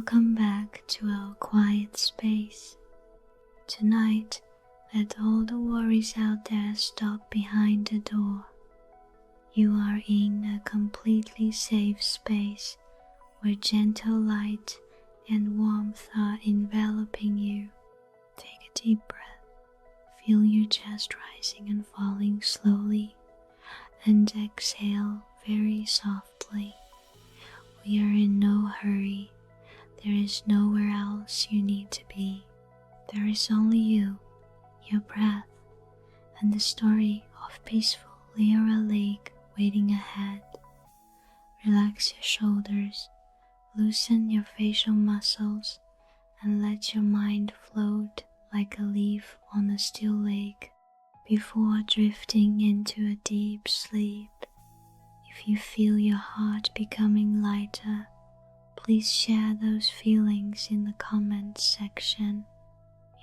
Welcome back to our quiet space. Tonight, let all the worries out there stop behind the door. You are in a completely safe space where gentle light and warmth are enveloping you. Take a deep breath. Feel your chest rising and falling slowly, and exhale very softly. We are in no hurry. There is nowhere else you need to be. There is only you, your breath, and the story of peaceful Liora Lake waiting ahead. Relax your shoulders, loosen your facial muscles, and let your mind float like a leaf on a still lake before drifting into a deep sleep. If you feel your heart becoming lighter, please share those feelings in the comments section.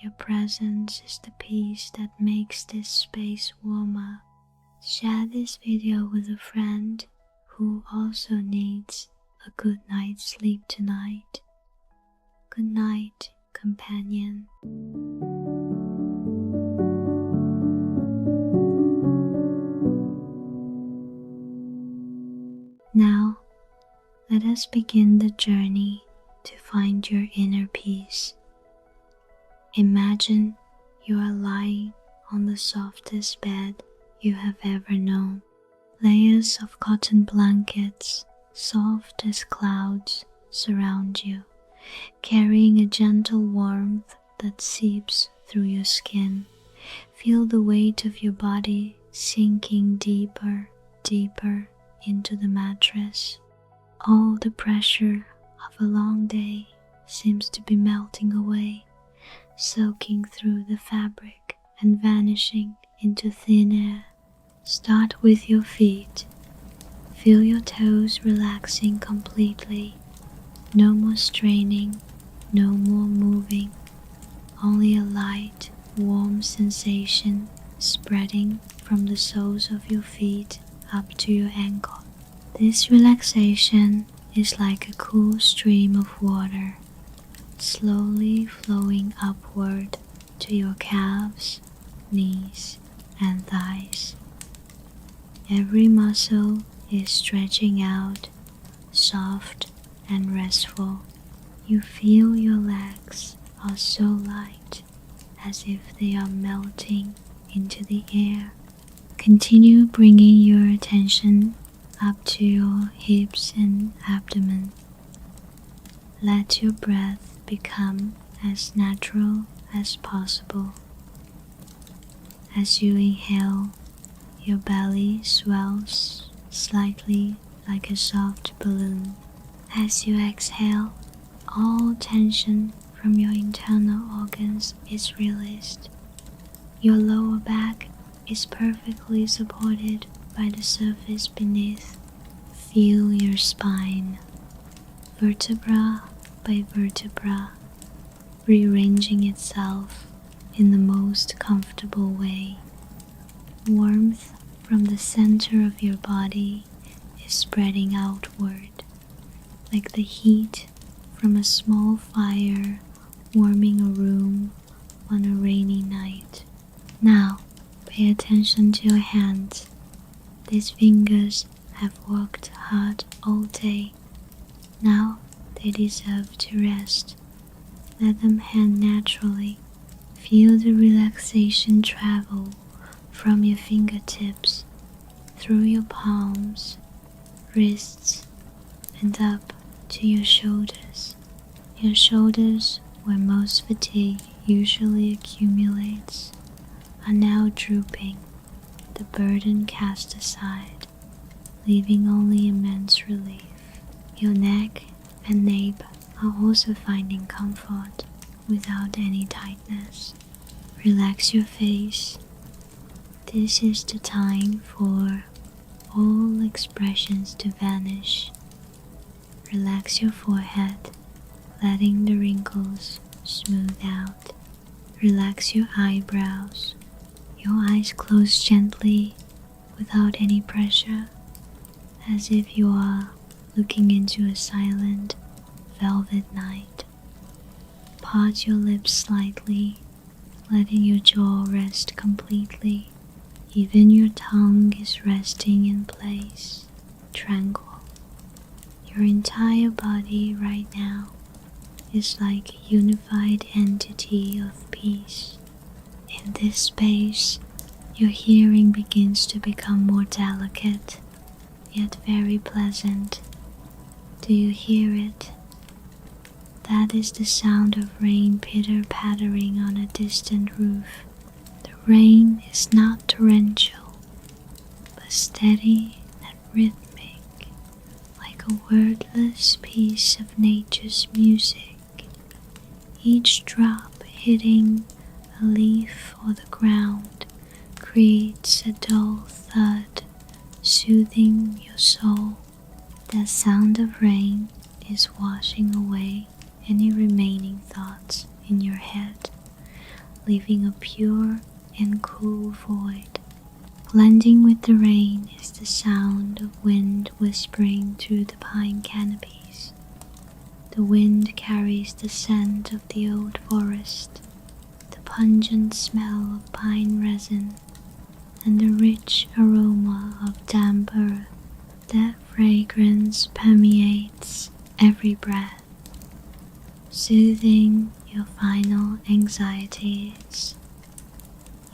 Your presence is the peace that makes this space warmer. Share this video with a friend who also needs a good night's sleep tonight. Good night, companion. Now, let us begin the journey to find your inner peace. Imagine you are lying on the softest bed you have ever known. Layers of cotton blankets, soft as clouds, surround you, carrying a gentle warmth that seeps through your skin. Feel the weight of your body sinking deeper, deeper into the mattress. All the pressure of a long day seems to be melting away, soaking through the fabric and vanishing into thin air. Start with your feet. Feel your toes relaxing completely. No more straining, no more moving. Only a light, warm sensation spreading from the soles of your feet up to your ankle. This relaxation is like a cool stream of water, slowly flowing upward to your calves, knees, and thighs. Every muscle is stretching out, soft and restful. You feel your legs are so light, as if they are melting into the air. Continue bringing your attention up to your hips and abdomen. Let your breath become as natural as possible. As you inhale, your belly swells slightly like a soft balloon. As you exhale, all tension from your internal organs is released. Your lower back is perfectly supported by the surface beneath. Feel your spine, vertebra by vertebra, rearranging itself in the most comfortable way. Warmth from the center of your body is spreading outward, like the heat from a small fire warming a room on a rainy night. Now, pay attention to your hands. These fingers have worked hard all day. Now they deserve to rest. Let them hang naturally. Feel the relaxation travel from your fingertips, through your palms, wrists, and up to your shoulders. Your shoulders, where most fatigue usually accumulates, are now drooping, the burden cast aside, leaving only immense relief. Your neck and nape are also finding comfort without any tightness. Relax your face. This is the time for all expressions to vanish. Relax your forehead, letting the wrinkles smooth out. Relax your eyebrows. Your eyes close gently without any pressure, as if you are looking into a silent, velvet night. Part your lips slightly, letting your jaw rest completely. Even your tongue is resting in place, tranquil. Your entire body right now is like a unified entity of peace. In this space, your hearing begins to become more delicate, yet very pleasant. Do you hear it? That is the sound of rain pitter-pattering on a distant roof. The rain is not torrential, but steady and rhythmic, like a wordless piece of nature's music. Each drop hitting a leaf or the ground creates a dull thud, soothing your soul. The sound of rain is washing away any remaining thoughts in your head, leaving a pure and cool void. Blending with the rain is the sound of wind whispering through the pine canopies. The wind carries the scent of the old forest, the pungent smell of pine resin, and the rich aroma of damp earth. That fragrance permeates every breath, soothing your final anxieties.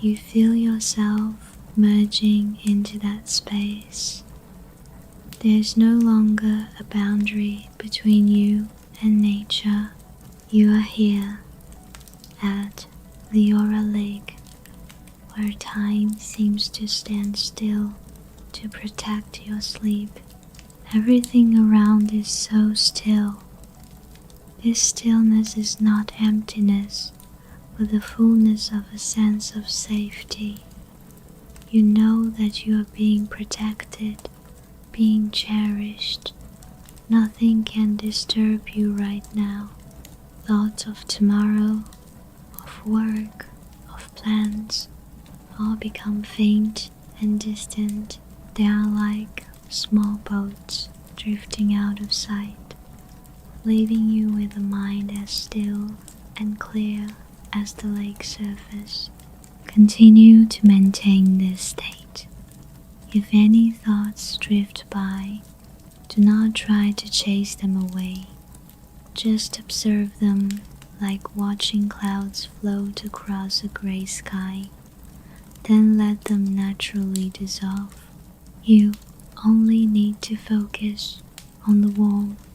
You feel yourself merging into that space. There's no longer a boundary between you and nature. You are here at Liora Lake, where time seems to stand still to protect your sleep. Everything around is so still. This stillness is not emptiness, but the fullness of a sense of safety. You know that you are being protected, being cherished. Nothing can disturb you right now. Thoughts of tomorrow, of work, of plans, all become faint and distant. They are like small boats drifting out of sight, leaving you with a mind as still and clear as the lake surface. Continue to maintain this state. If any thoughts drift by, do not try to chase them away. Just observe them like watching clouds float across a gray sky. Then let them naturally dissolve. You only need to focus on the warmth,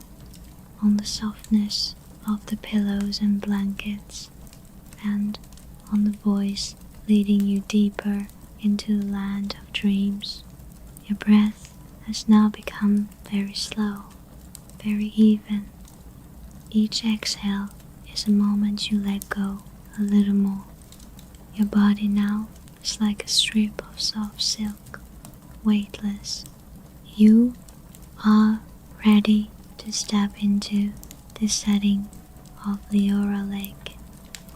on the softness of the pillows and blankets, and on the voice leading you deeper into the land of dreams. Your breath has now become very slow, very even. Each exhale is a moment you let go a little more. Your body now is like a strip of soft silk, weightless. You are ready to step into the setting of Liora Lake,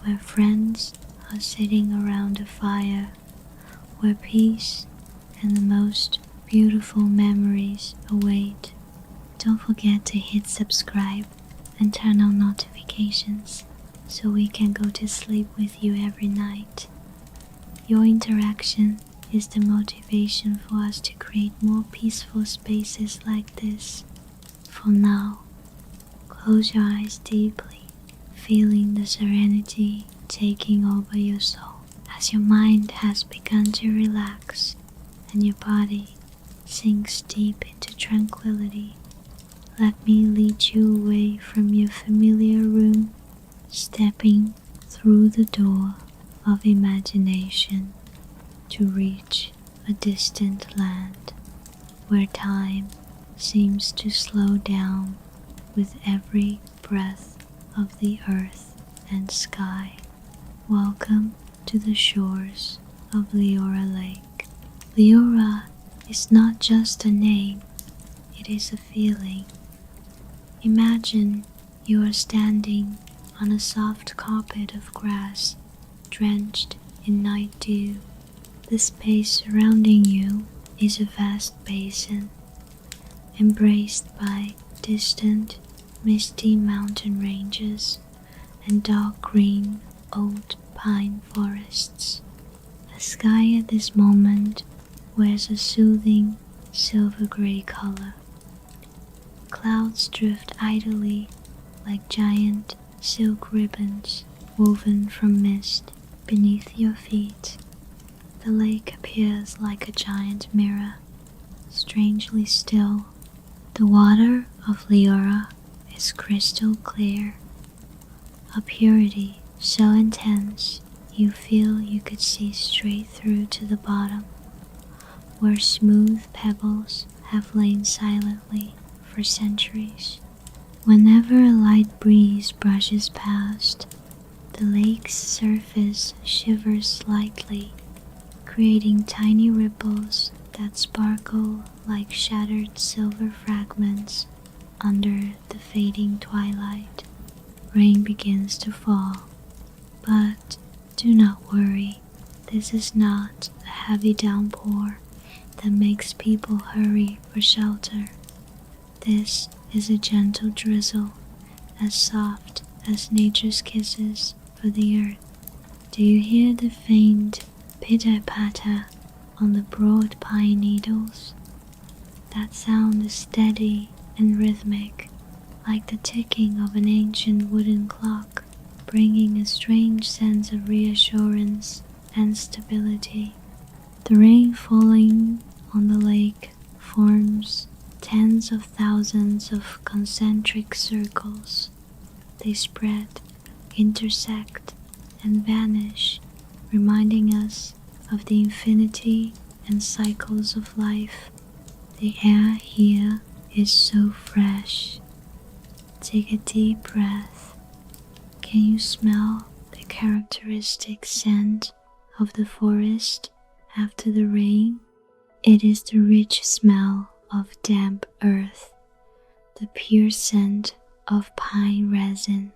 where friends are sitting around a fire, where peace and the most beautiful memories await. Don't forget to hit subscribe and turn on notifications so we can go to sleep with you every night. Your interaction is the motivation for us to create more peaceful spaces like this. For now, close your eyes deeply, feeling the serenity taking over your soul. As your mind has begun to relax and your body sinks deep into tranquility, let me lead you away from your familiar room, stepping through the door of imagination to reach a distant land where time seems to slow down with every breath of the earth and sky. Welcome to the shores of Liora Lake. Liora is not just a name, it is a feeling. Imagine you are standing on a soft carpet of grass drenched in night dew. The space surrounding you is a vast basin, embraced by distant misty mountain ranges, and dark green old pine forests. The sky at this moment wears a soothing silver-gray color. Clouds drift idly like giant silk ribbons woven from mist beneath your feet. The lake appears like a giant mirror, strangely still. The water of Liora is crystal clear, a purity so intense you feel you could see straight through to the bottom, where smooth pebbles have lain silently for centuries. Whenever a light breeze brushes past, the lake's surface shivers slightly, creating tiny ripples that sparkle like shattered silver fragments under the fading twilight. Rain begins to fall, but do not worry, this is not a heavy downpour that makes people hurry for shelter. This is a gentle drizzle, as soft as nature's kisses for the earth. Do you hear the faint pitter-patter on the broad pine needles? That sound is steady and rhythmic, like the ticking of an ancient wooden clock, bringing a strange sense of reassurance and stability. The rain falling on the lake forms tens of thousands of concentric circles. They spread, intersect, and vanish, reminding us of the infinity and cycles of life. The air here is so fresh. Take a deep breath. Can you smell the characteristic scent of the forest after the rain? It is the rich smell of damp earth, the pure scent of pine resin,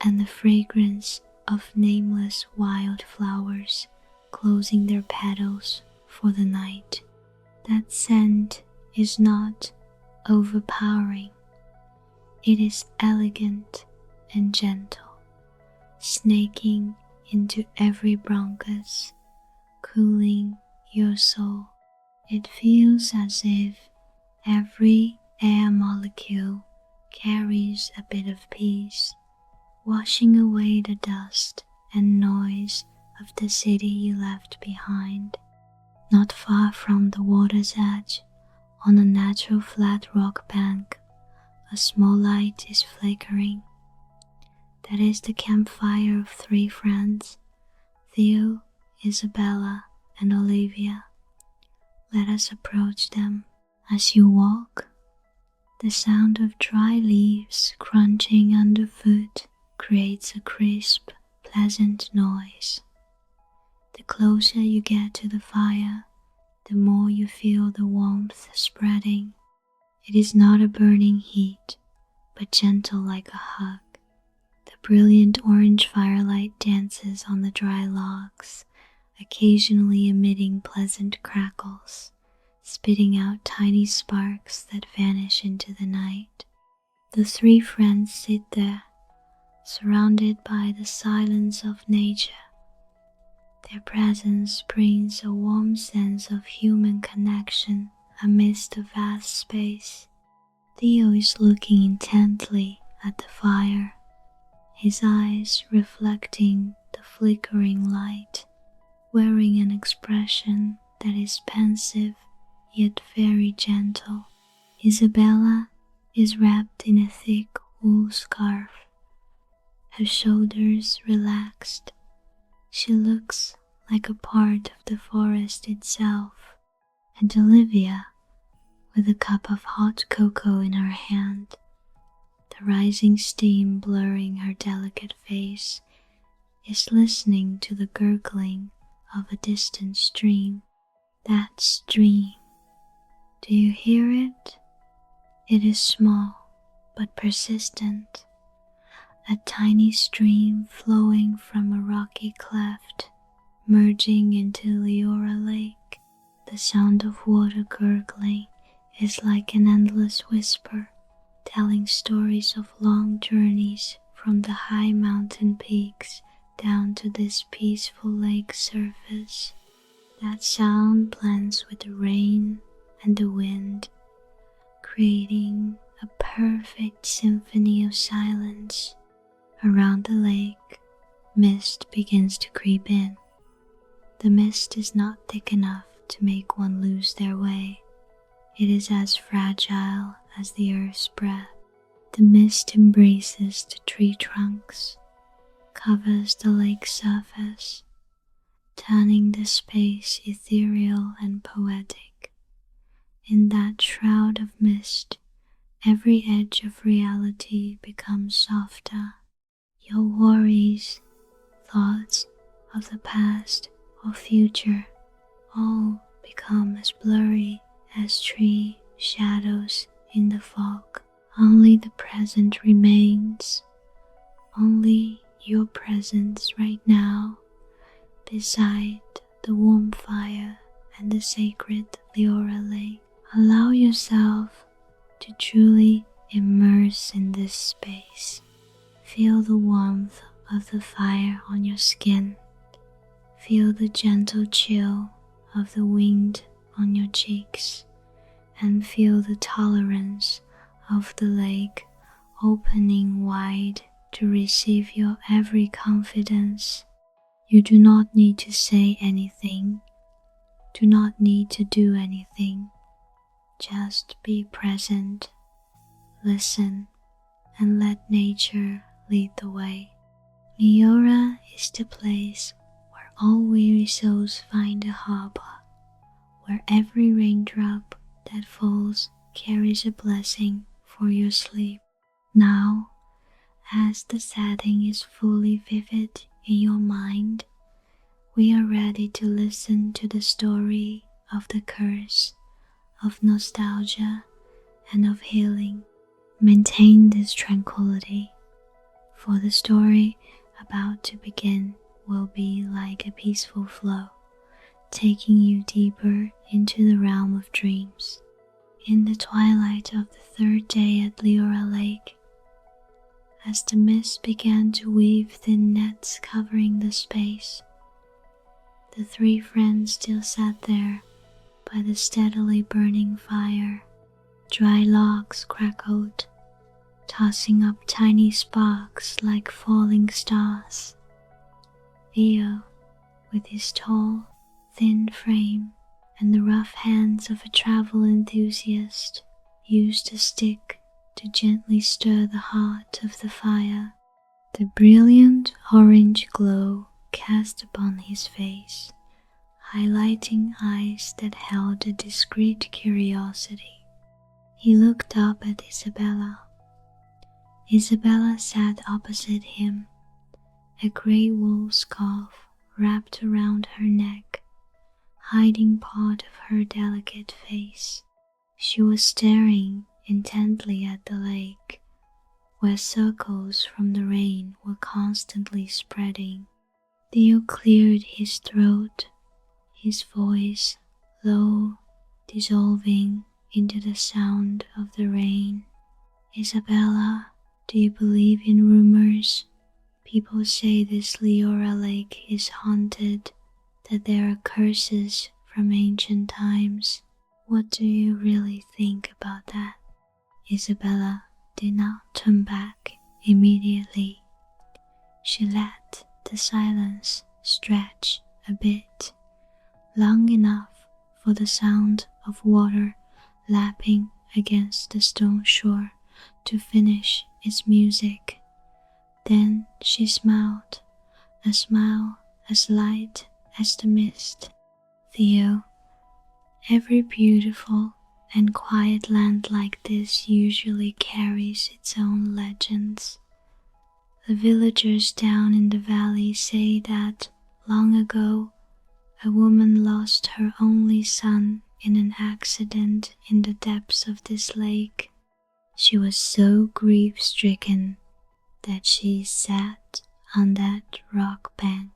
and the fragrance of nameless wildflowers closing their petals for the night. That scent is not overpowering. It is elegant and gentle, snaking into every bronchus, cooling your soul. It feels as if every air molecule carries a bit of peace, washing away the dust and noise of the city you left behind. Not far from the water's edge, on a natural flat rock bank, a small light is flickering. That is the campfire of 3 friends, Theo, Isabella, and Olivia. Let us approach them. As you walk, the sound of dry leaves crunching underfoot creates a crisp, pleasant noise. The closer you get to the fire, the more you feel the warmth spreading. It is not a burning heat, but gentle like a hug. The brilliant orange firelight dances on the dry logs, occasionally emitting pleasant crackles, spitting out tiny sparks that vanish into the night. The 3 friends sit there, surrounded by the silence of nature. Their presence brings a warm sense of human connection amidst the vast space. Theo is looking intently at the fire, his eyes reflecting the flickering light, wearing an expression that is pensive yet very gentle. Isabella is wrapped in a thick wool scarf, her shoulders relaxed. She looks like a part of the forest itself, and Olivia, with a cup of hot cocoa in her hand, the rising steam blurring her delicate face, is listening to the gurgling of a distant stream. That stream, do you hear it? It is small but persistent, a tiny stream flowing from a rocky cleft, merging into Liora Lake. The sound of water gurgling is like an endless whisper, telling stories of long journeys from the high mountain peaks down to this peaceful lake surface. That sound blends with the rain and the wind, creating a perfect symphony of silence. Around the lake, mist begins to creep in. The mist is not thick enough to make one lose their way. It is as fragile as the earth's breath. The mist embraces the tree trunks, covers the lake surface, turning the space ethereal and poetic. In that shroud of mist, every edge of reality becomes softer. Your worries, thoughts of the past or future, all become as blurry as tree shadows in the fog. Only the present remains, only your presence right now, beside the warm fire and the sacred Liora Lake. Allow yourself to truly immerse in this space. Feel the warmth of the fire on your skin. Feel the gentle chill of the wind on your cheeks, and feel the tolerance of the lake opening wide to receive your every confidence. You do not need to say anything, do not need to do anything. Just be present, listen, and let nature lead the way. Liora is the place where all weary souls find a harbor, where every raindrop that falls carries a blessing for your sleep. Now, as the setting is fully vivid in your mind, we are ready to listen to the story of the curse, of nostalgia, and of healing. Maintain this tranquility, for the story about to begin will be like a peaceful flow, taking you deeper into the realm of dreams. In the twilight of the third day at Liora Lake, as the mist began to weave thin nets covering the space, the three friends still sat there by the steadily burning fire. Dry logs crackled, tossing up tiny sparks like falling stars. Theo, with his tall, thin frame and the rough hands of a travel enthusiast, used a stick to gently stir the heart of the fire. The brilliant orange glow cast upon his face, highlighting eyes that held a discreet curiosity. He looked up at Isabella. Isabella sat opposite him, a grey wool scarf wrapped around her neck, hiding part of her delicate face. She was staring intently at the lake, where circles from the rain were constantly spreading. Theo cleared his throat, his voice low, dissolving into the sound of the rain. Isabella, do you believe in rumors? People say this Liora Lake is haunted, that there are curses from ancient times. What do you really think about that? Isabella did not turn back immediately. She let the silence stretch a bit, long enough for the sound of water lapping against the stone shore to finish its music. Then she smiled, a smile as light as the mist. Theo, every beautiful and quiet land like this usually carries its own legends. The villagers down in the valley say that long ago a woman lost her only son in an accident in the depths of this lake. She was so grief-stricken that she sat on that rock bank,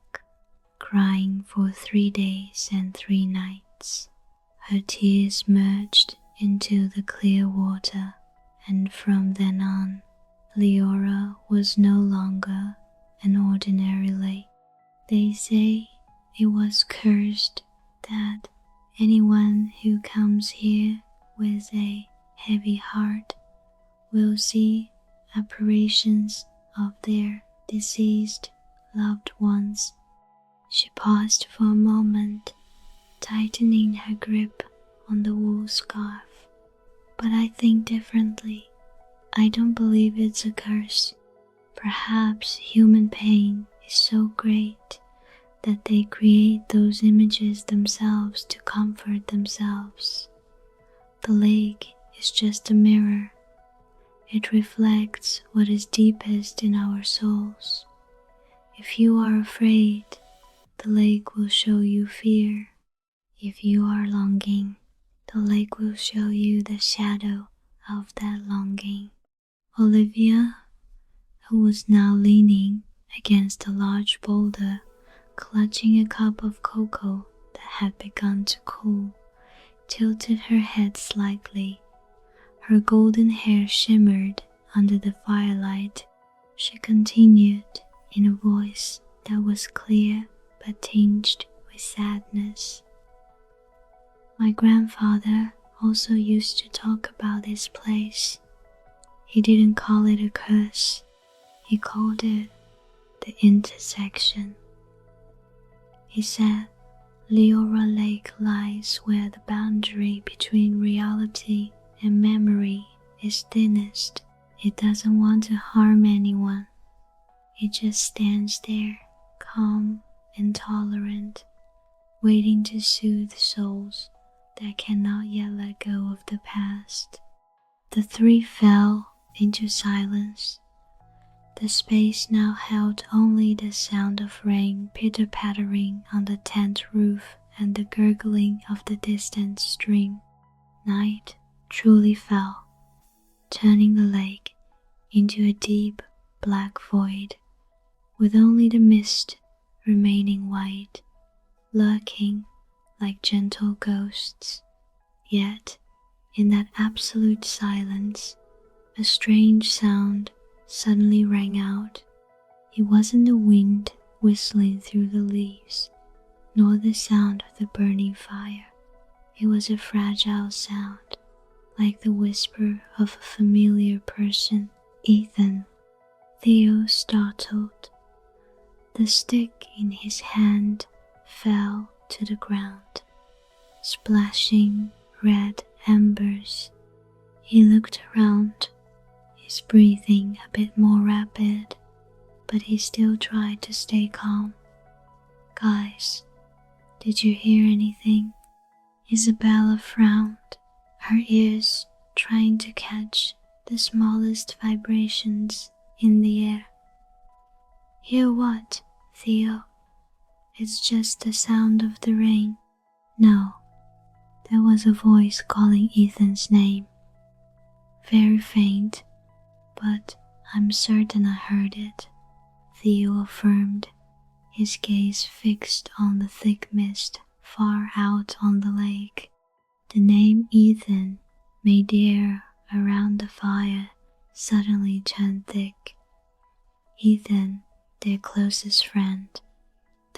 crying for 3 days and 3 nights. Her tears merged into the clear water and from then on, Liora was no longer an ordinary lake. They say it was cursed that anyone who comes here with a heavy heart will see apparitions of their deceased loved ones. She paused for a moment, tightening her grip on the wool scarf. But I think differently. I don't believe it's a curse. Perhaps human pain is so great that they create those images themselves to comfort themselves. The lake is just a mirror. It reflects what is deepest in our souls. If you are afraid, the lake will show you fear. If you are longing, the lake will show you the shadow of that longing. Olivia, who was now leaning against a large boulder, clutching a cup of cocoa that had begun to cool, tilted her head slightly. Her golden hair shimmered under the firelight. She continued in a voice that was clear but tinged with sadness. My grandfather also used to talk about this place. He didn't call it a curse. He called it the intersection. He said Liora Lake lies where the boundary between reality and memory is thinnest. It doesn't want to harm anyone. It just stands there, calm and tolerant, waiting to soothe souls that cannot yet let go of the past. The three fell into silence. The space now held only the sound of rain pitter-pattering on the tent roof and the gurgling of the distant stream. Night truly fell, turning the lake into a deep black void, with only the mist remaining white, lurking like gentle ghosts. Yet, in that absolute silence, a strange sound suddenly rang out. It wasn't the wind whistling through the leaves, nor the sound of the burning fire. It was a fragile sound, like the whisper of a familiar person. Ethan. Theo startled. The stick in his hand fell to the ground, splashing red embers. He looked around, his breathing a bit more rapid, but he still tried to stay calm. Guys, did you hear anything? Isabella frowned, her ears trying to catch the smallest vibrations in the air. Hear what, Theo? It's just the sound of the rain. No, there was a voice calling Ethan's name. Very faint, but I'm certain I heard it, Theo affirmed, his gaze fixed on the thick mist far out on the lake. The name Ethan made the air around the fire suddenly turn thick. Ethan, their closest friend,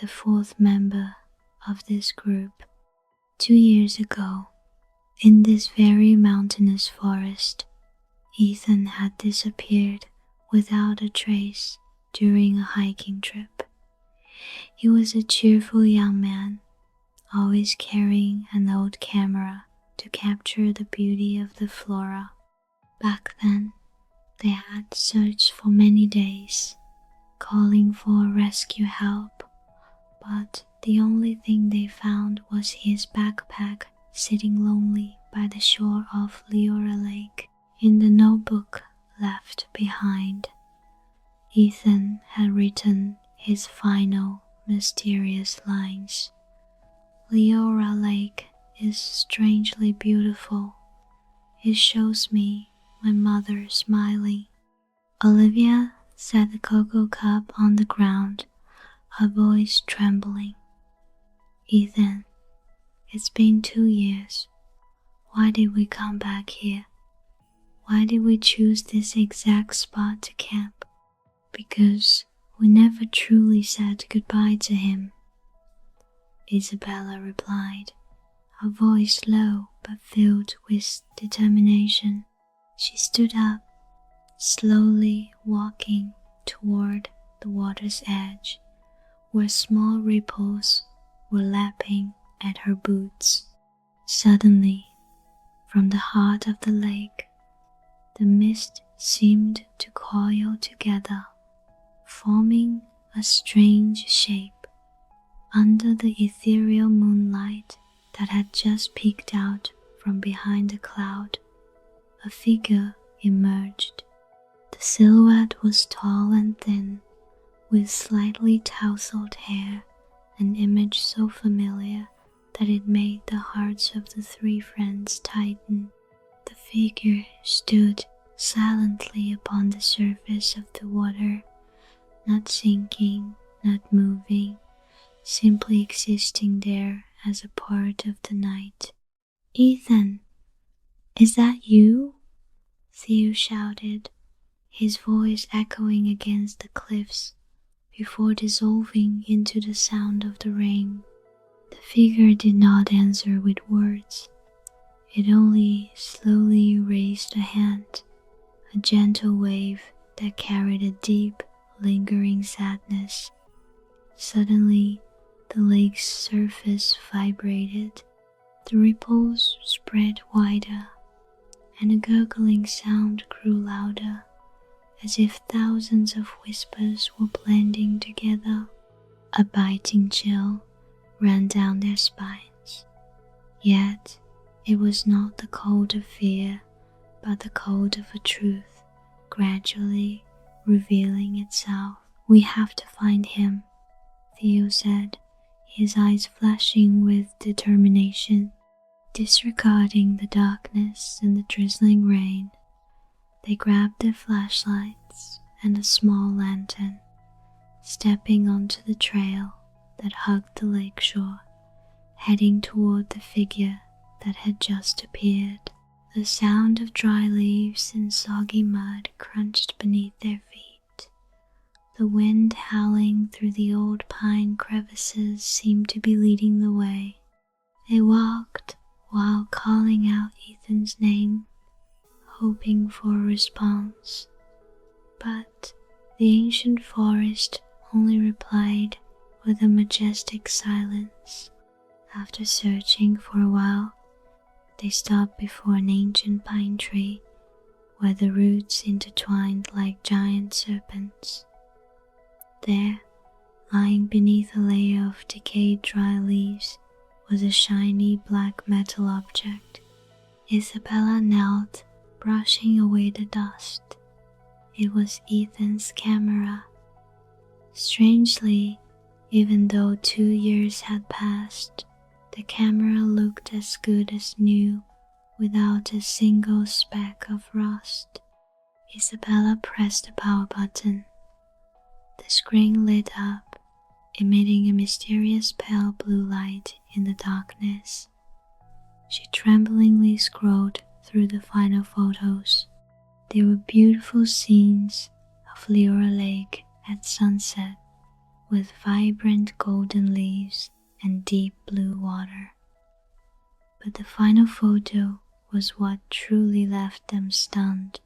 the fourth member of this group. 2 years ago, in this very mountainous forest, Ethan had disappeared without a trace during a hiking trip. He was a cheerful young man, always carrying an old camera to capture the beauty of the flora. Back then, they had searched for many days, calling for rescue help, but the only thing they found was his backpack sitting lonely by the shore of Liora Lake. In the notebook left behind, Ethan had written his final mysterious lines. Liora Lake is strangely beautiful. It shows me my mother smiling. Olivia set the cocoa cup on the ground, her voice trembling. Ethan, it's been 2 years. Why did we come back here? Why did we choose this exact spot to camp? Because we never truly said goodbye to him, Isabella replied, her voice low but filled with determination. She stood up, slowly walking toward the water's edge, where small ripples were lapping at her boots. Suddenly, from the heart of the lake, the mist seemed to coil together, forming a strange shape. Under the ethereal moonlight that had just peeked out from behind a cloud, a figure emerged. The silhouette was tall and thin, with slightly tousled hair, an image so familiar that it made the hearts of the three friends tighten. The figure stood silently upon the surface of the water, not sinking, not moving, simply existing there as a part of the night. "Ethan, is that you?" Theo shouted, his voice echoing against the cliffs before dissolving into the sound of the rain. The figure did not answer with words. It only slowly raised a hand, a gentle wave that carried a deep, lingering sadness. Suddenly, the lake's surface vibrated, the ripples spread wider, and a gurgling sound grew louder, as if thousands of whispers were blending together. A biting chill ran down their spines. Yet, it was not the cold of fear, but the cold of a truth, gradually revealing itself. "We have to find him," Theo said, his eyes flashing with determination. Disregarding the darkness and the drizzling rain, they grabbed their flashlights and a small lantern, stepping onto the trail that hugged the lakeshore, heading toward the figure that had just appeared. The sound of dry leaves and soggy mud crunched beneath their feet. The wind howling through the old pine crevices seemed to be leading the way. They walked while calling out Ethan's name, hoping for a response. But the ancient forest only replied with a majestic silence. After searching for a while, they stopped before an ancient pine tree where the roots intertwined like giant serpents. There, lying beneath a layer of decayed dry leaves, was a shiny black metal object. Isabella knelt, brushing away the dust. It was Ethan's camera. Strangely, even though 2 years had passed, the camera looked as good as new, without a single speck of rust. Isabella pressed the power button. The screen lit up, emitting a mysterious pale blue light in the darkness. She tremblingly scrolled through the final photos. They were beautiful scenes of Liora Lake at sunset, with vibrant golden leaves and deep blue water. But the final photo was what truly left them stunned.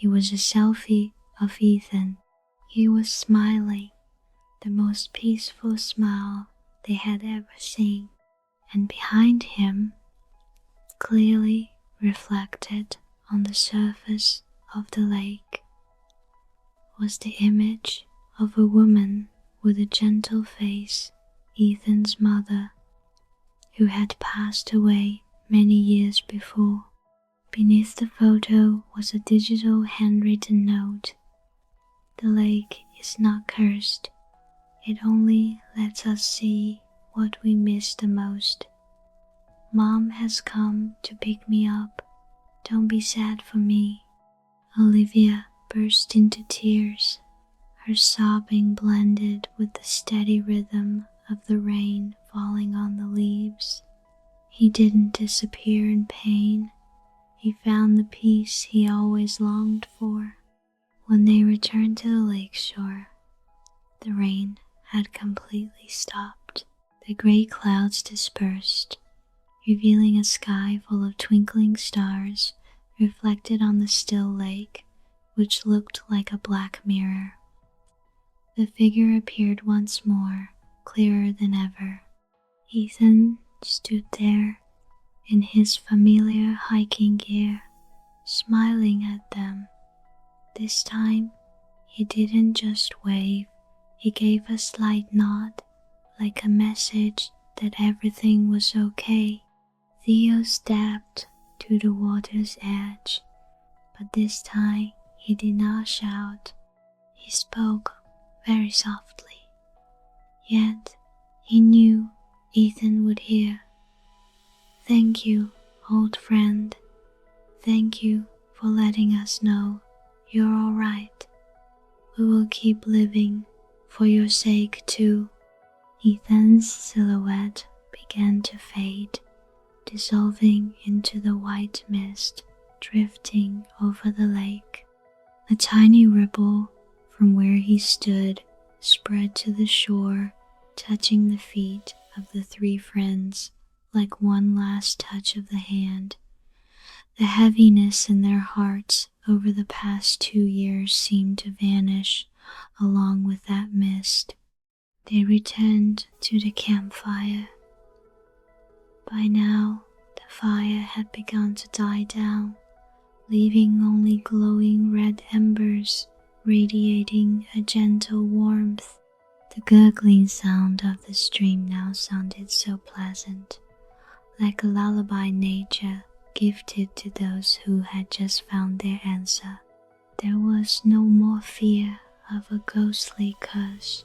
It was a selfie of Ethan. He was smiling, the most peaceful smile they had ever seen, and behind him, clearly reflected on the surface of the lake, was the image of a woman with a gentle face, Ethan's mother, who had passed away many years before. Beneath the photo was a digital handwritten note. "The lake is not cursed. It only lets us see what we miss the most. Mom has come to pick me up. Don't be sad for me." Olivia burst into tears, her sobbing blended with the steady rhythm of the rain falling on the leaves. "He didn't disappear in pain. he found the peace he always longed for. When they returned to the lake shore, the rain had completely stopped. The gray clouds dispersed, revealing a sky full of twinkling stars reflected on the still lake, which looked like a black mirror. The figure appeared once more, clearer than ever. Ethan stood there in his familiar hiking gear, smiling at them. This time, he didn't just wave, he gave a slight nod, like a message that everything was okay. Theo stepped to the water's edge, but this time he did not shout. He spoke very softly, yet he knew Ethan would hear. "Thank you, old friend. Thank you for letting us know you're all right. We will keep living for your sake too." Ethan's silhouette began to fade, dissolving into the white mist drifting over the lake. A tiny ripple from where he stood spread to the shore, touching the feet of the three friends like one last touch of the hand. The heaviness in their hearts over the past 2 years seemed to vanish along with that mist. They returned to the campfire. By now, the fire had begun to die down, leaving only glowing red embers radiating a gentle warmth. The gurgling sound of the stream now sounded so pleasant, like a lullaby nature gifted to those who had just found their answer. There was no more fear of a ghostly curse,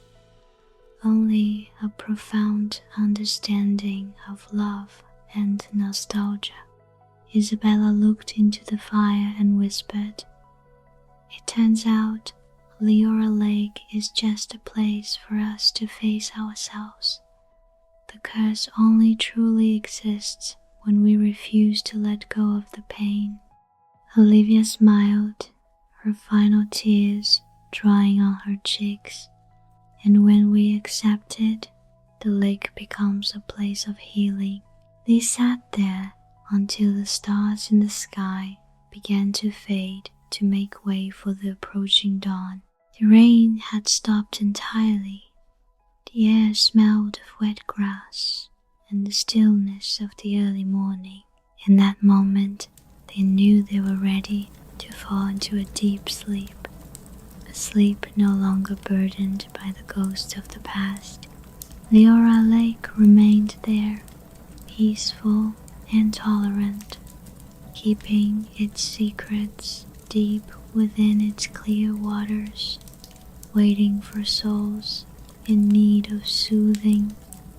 only a profound understanding of love and nostalgia. Isabella looked into the fire and whispered, "It turns out Liora Lake is just a place for us to face ourselves. The curse only truly exists when we refuse to let go of the pain." Olivia smiled, her final tears drying on her cheeks. "And when we accept it, the lake becomes a place of healing." They sat there until the stars in the sky began to fade to make way for the approaching dawn. The rain had stopped entirely. The air smelled of wet grass and the stillness of the early morning. In that moment, they knew they were ready to fall into a deep sleep, a sleep no longer burdened by the ghosts of the past. Liora Lake remained there, peaceful and tolerant, keeping its secrets deep within its clear waters, waiting for souls in need of soothing.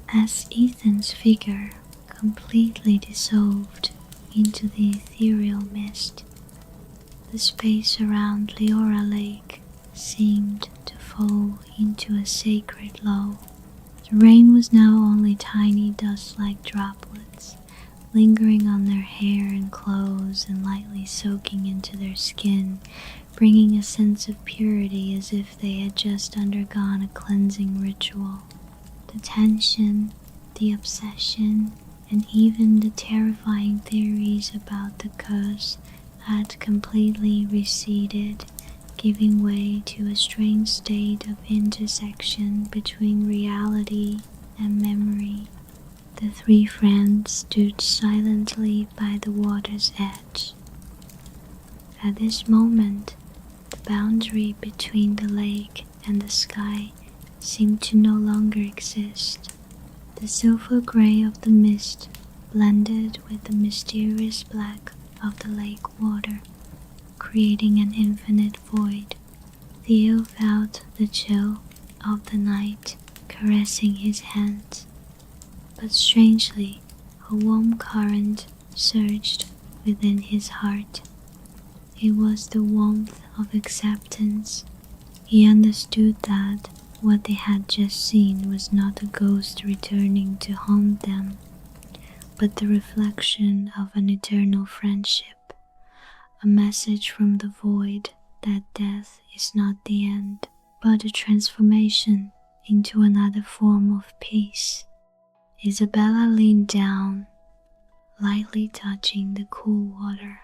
As Ethan's figure completely dissolved into the ethereal mist, the space around Liora Lake seemed to fall into a sacred lull. The rain was now only tiny dust-like droplets, lingering on their hair and clothes and lightly soaking into their skin, bringing a sense of purity as if they had just undergone a cleansing ritual. The tension, the obsession, and even the terrifying theories about the curse had completely receded, giving way to a strange state of intersection between reality and memory. The three friends stood silently by the water's edge. At this moment, the boundary between the lake and the sky seemed to no longer exist. The silver gray of the mist blended with the mysterious black of the lake water, creating an infinite void. Theo felt the chill of the night caressing his hands, but strangely, a warm current surged within his heart. It was the warmth of acceptance. He understood that what they had just seen was not a ghost returning to haunt them, but the reflection of an eternal friendship. a message from the void that death is not the end, but a transformation into another form of peace. Isabella leaned down, lightly touching the cool water.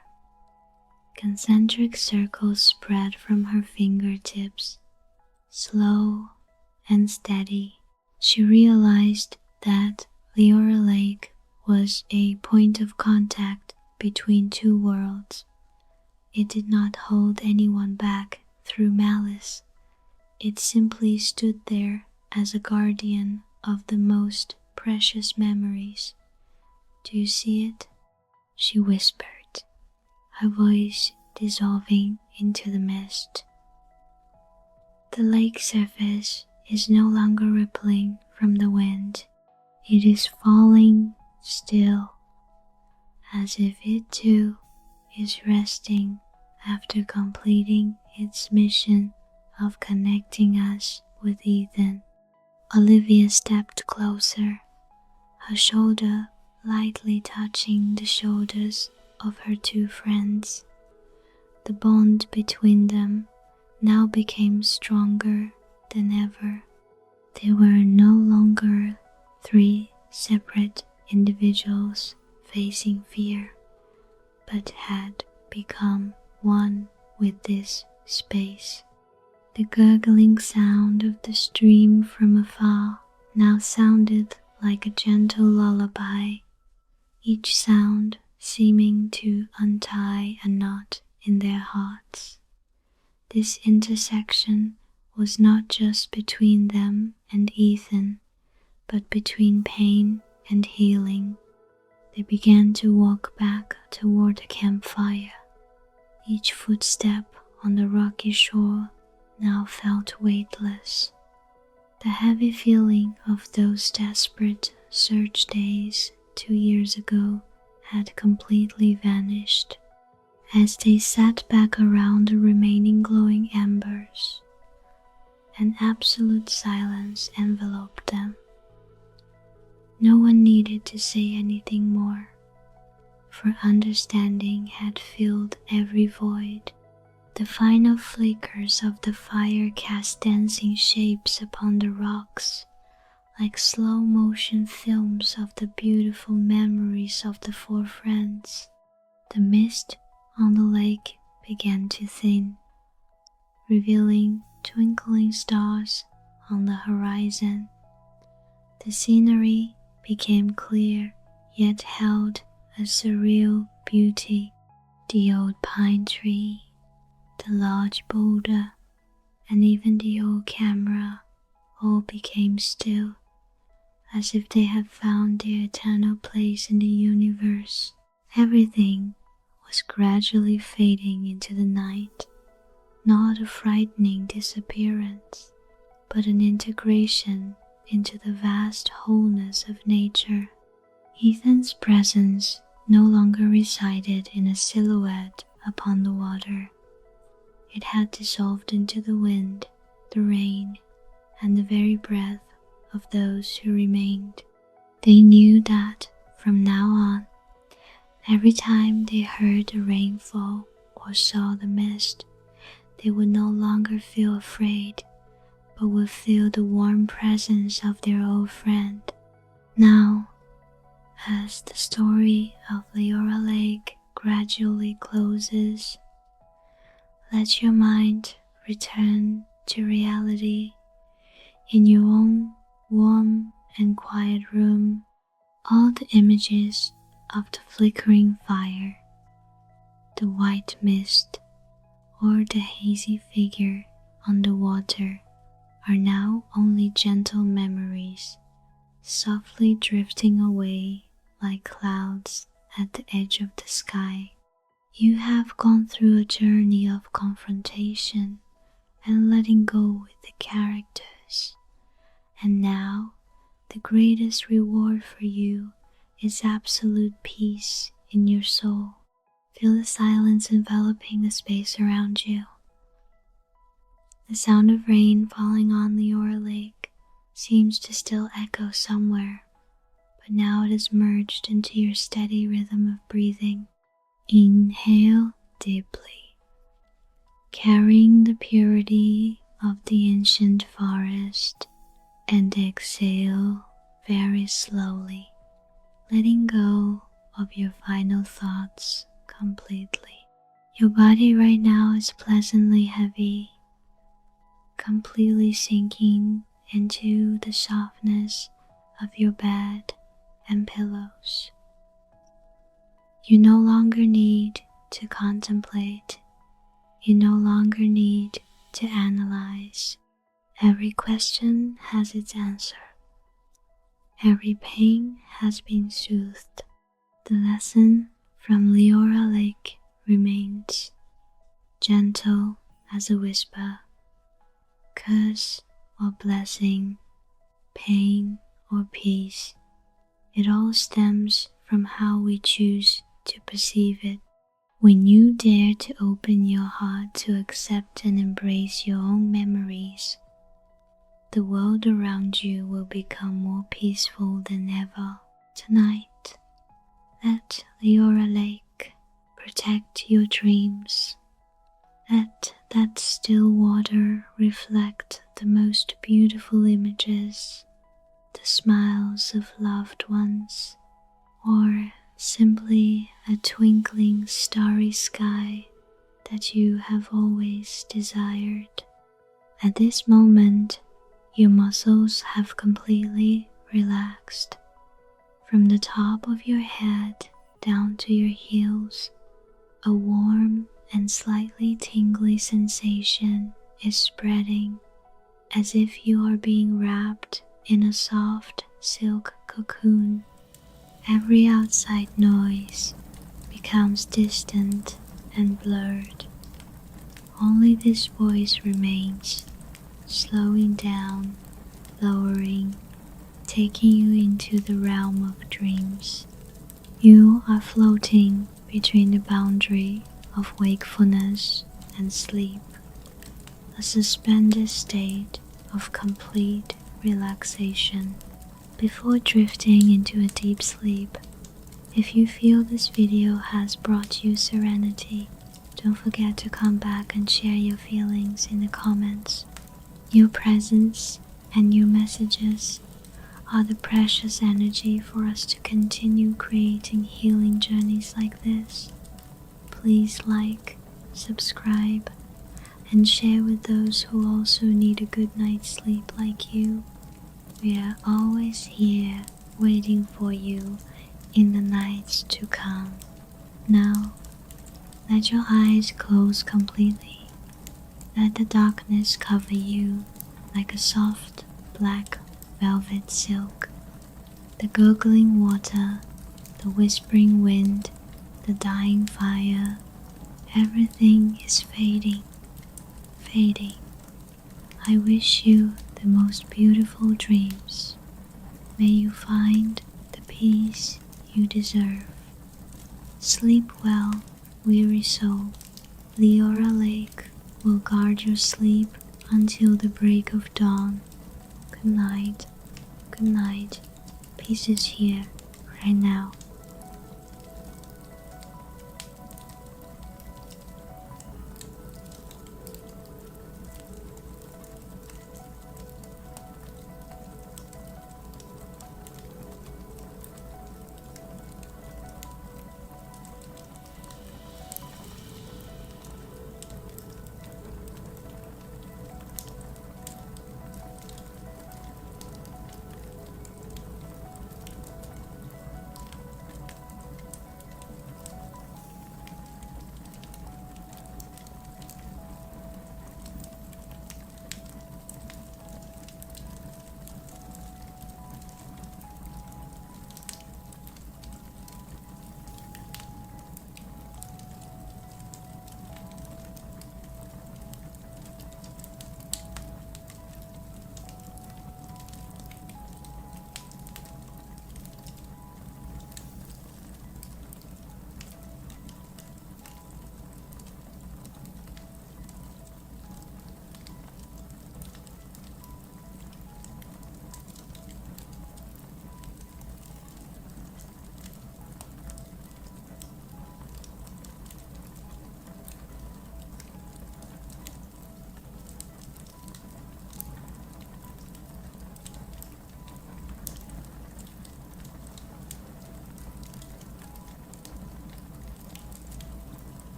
Concentric circles spread from her fingertips, slow and steady. She realized that Liora Lake was a point of contact between two worlds. It did not hold anyone back through malice. It simply stood there as a guardian of the most precious memories. "Do you see it?" she whispered, her voice dissolving into the mist. The lake surface is no longer rippling from the wind. It is falling still, as if it too is resting after completing its mission of connecting us with Ethan. Olivia stepped closer, her shoulder lightly touching the shoulders of her two friends. The bond between them now became stronger than ever. They were no longer three separate individuals facing fear, but had become one with this space. The gurgling sound of the stream from afar now sounded like a gentle lullaby, each sound seeming to untie a knot in their hearts. This intersection was not just between them and Ethan, but between pain and healing. They began to walk back toward the campfire. Each footstep on the rocky shore now felt weightless. The heavy feeling of those desperate search days 2 years ago had completely vanished. As they sat back around the remaining glowing embers, an absolute silence enveloped them. No one needed to say anything more, for understanding had filled every void. The final flickers of the fire cast dancing shapes upon the rocks, like slow-motion films of the beautiful memories of the four friends. The mist on the lake began to thin, revealing twinkling stars on the horizon. The scenery became clear, yet held a surreal beauty. The old pine tree, the large boulder, and even the old camera all became still, as if they had found their eternal place in the universe. Everything was gradually fading into the night, not a frightening disappearance, but an integration into the vast wholeness of nature. Ethan's presence no longer resided in a silhouette upon the water. It had dissolved into the wind, the rain, and the very breath of those who remained. They knew that from now on, every time they heard the rainfall or saw the mist, they would no longer feel afraid, but would feel the warm presence of their old friend. Now, as the story of Liora Lake gradually closes, let your mind return to reality. In your own warm and quiet room, all the images of the flickering fire, the white mist, or the hazy figure on the water are now only gentle memories, softly drifting away like clouds at the edge of the sky. You have gone through a journey of confrontation and letting go with the characters, and now the greatest reward for you is absolute peace in your soul. Feel the silence enveloping the space around you. The sound of rain falling on Liora Lake seems to still echo somewhere, but now it is merged into your steady rhythm of breathing. Inhale deeply, carrying the purity of the ancient forest, and exhale very slowly, letting go of your final thoughts completely. Your body right now is pleasantly heavy, completely sinking into the softness of your bed and pillows. You no longer need to contemplate. You no longer need to analyze. Every question has its answer. Every pain has been soothed. The lesson from Liora Lake remains gentle as a whisper. Curse or blessing, pain or peace, it all stems from how we choose to perceive it. When you dare to open your heart to accept and embrace your own memories, the world around you will become more peaceful than ever. Tonight, let Liora Lake protect your dreams. Let that still water reflect the most beautiful images, the smiles of loved ones, or simply a twinkling starry sky that you have always desired. At this moment, your muscles have completely relaxed. From the top of your head down to your heels, a warm and slightly tingly sensation is spreading, as if you are being wrapped in a soft silk cocoon. Every outside noise becomes distant and blurred. Only this voice remains, slowing down, lowering, taking you into the realm of dreams. You are floating between the boundary of wakefulness and sleep, a suspended state of complete relaxation. Before drifting into a deep sleep, if you feel this video has brought you serenity, don't forget to come back and share your feelings in the comments. Your presence and your messages are the precious energy for us to continue creating healing journeys like this. Please like, subscribe, and share with those who also need a good night's sleep like you. We are always here waiting for you in the nights to come. Now, let your eyes close completely. Let the darkness cover you like a soft black velvet silk. The gurgling water, the whispering wind, the dying fire, everything is fading, fading. I wish you the most beautiful dreams. May you find the peace you deserve. Sleep well, weary soul. Liora Lake will guard your sleep until the break of dawn. Good night, good night. Peace is here, right now.